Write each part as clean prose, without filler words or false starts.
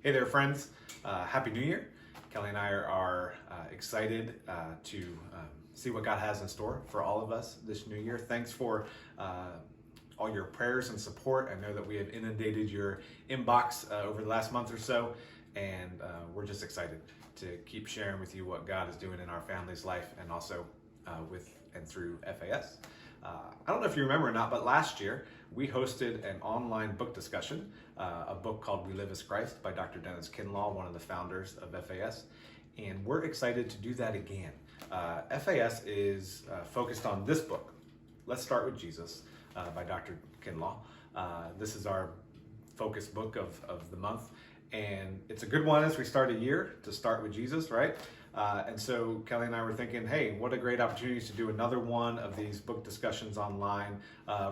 Hey there, friends. Happy New Year. Kelly and I are excited to see what God has in store for all of us this new year. Thanks for all your prayers and support. I know that we have inundated your inbox over the last month or so, and we're just excited to keep sharing with you what God is doing in our family's life and also with and through FAS. I don't know if you remember or not, but last year we hosted an online book discussion, a book called We Live as Christ by Dr. Dennis Kinlaw, one of the founders of FAS, and we're excited to do that again. FAS is focused on this book, Let's Start with Jesus by Dr. Kinlaw. This is our focus book of the month, and it's a good one as we start a year to start with Jesus, right? And so Kelly and I were thinking, hey, what a great opportunity to do another one of these book discussions online.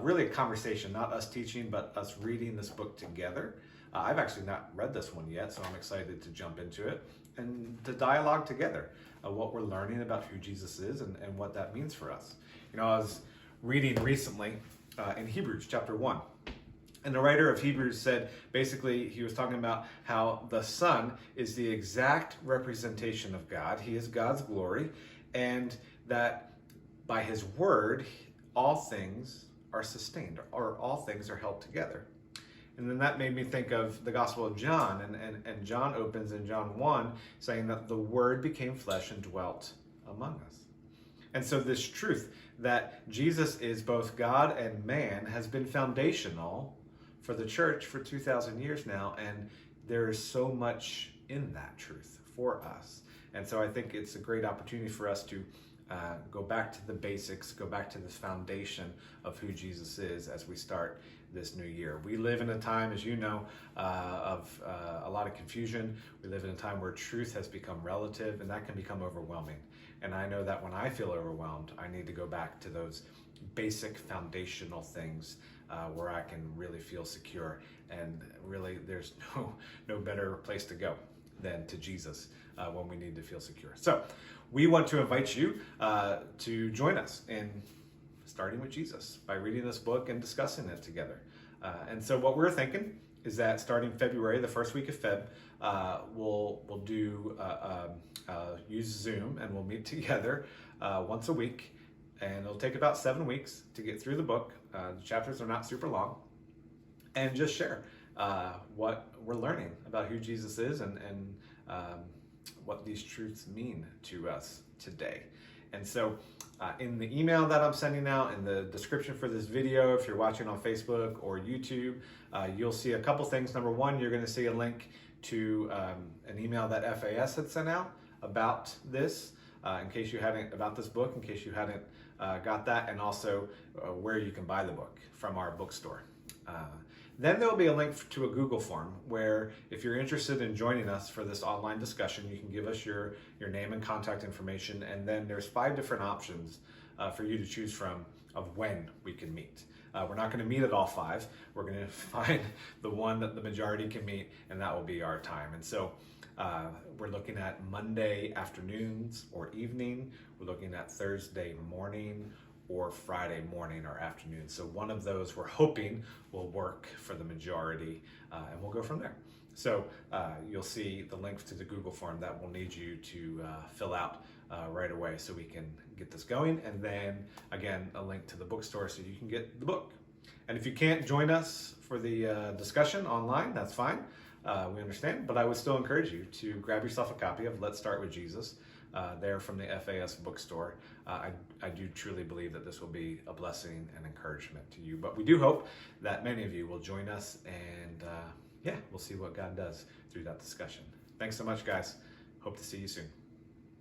Really a conversation, not us teaching, but us reading this book together. I've actually not read this one yet, so I'm excited to jump into it and to dialogue together what we're learning about who Jesus is and what that means for us. You know, I was reading recently in Hebrews chapter 1. And the writer of Hebrews said, basically, he was talking about how the Son is the exact representation of God. He is God's glory, and that by his word, all things are sustained, or all things are held together. And then that made me think of the Gospel of John, and John opens in John 1 saying that the Word became flesh and dwelt among us. And so this truth that Jesus is both God and man has been foundational for the church for 2,000 years now, and there is so much in that truth for us. And so I think it's a great opportunity for us to go back to the basics, go back to this foundation of who Jesus is as we start this new year. We live in a time, as you know, of a lot of confusion. We live in a time where truth has become relative, and that can become overwhelming. And I know that when I feel overwhelmed, I need to go back to those basic foundational things where I can really feel secure. And really, there's no better place to go than to Jesus when we need to feel secure. So we want to invite you to join us in starting with Jesus by reading this book and discussing it together. And so what we're thinking is that starting February, the first week of Feb, we'll do use Zoom, and we'll meet together once a week. And it'll take about 7 weeks to get through the book. The chapters are not super long. And just share what we're learning about who Jesus is and what these truths mean to us today. And so in the email that I'm sending out, in the description for this video, if you're watching on Facebook or YouTube, you'll see a couple things. Number one, you're going to see a link to an email that FAS had sent out about this, in case you hadn't, about this book, in case you hadn't got that, and also where you can buy the book from our bookstore. Then there'll be a link to a Google form where if you're interested in joining us for this online discussion, you can give us your name and contact information, and then there's 5 different options for you to choose from of when we can meet. We're not going to meet at all 5. We're going to find the one that the majority can meet, and that will be our time. And so we're looking at Monday afternoons or evening. We're looking at Thursday morning or Friday morning or afternoon. So one of those we're hoping will work for the majority, and we'll go from there. So you'll see the link to the Google form that we'll need you to fill out right away so we can get this going. And then again, a link to the bookstore so you can get the book. And if you can't join us for the discussion online, that's fine. We understand, but I would still encourage you to grab yourself a copy of Let's Start with Jesus. There from the FAS bookstore. I do truly believe that this will be a blessing and encouragement to you. But we do hope that many of you will join us, and we'll see what God does through that discussion. Thanks so much, guys. Hope to see you soon.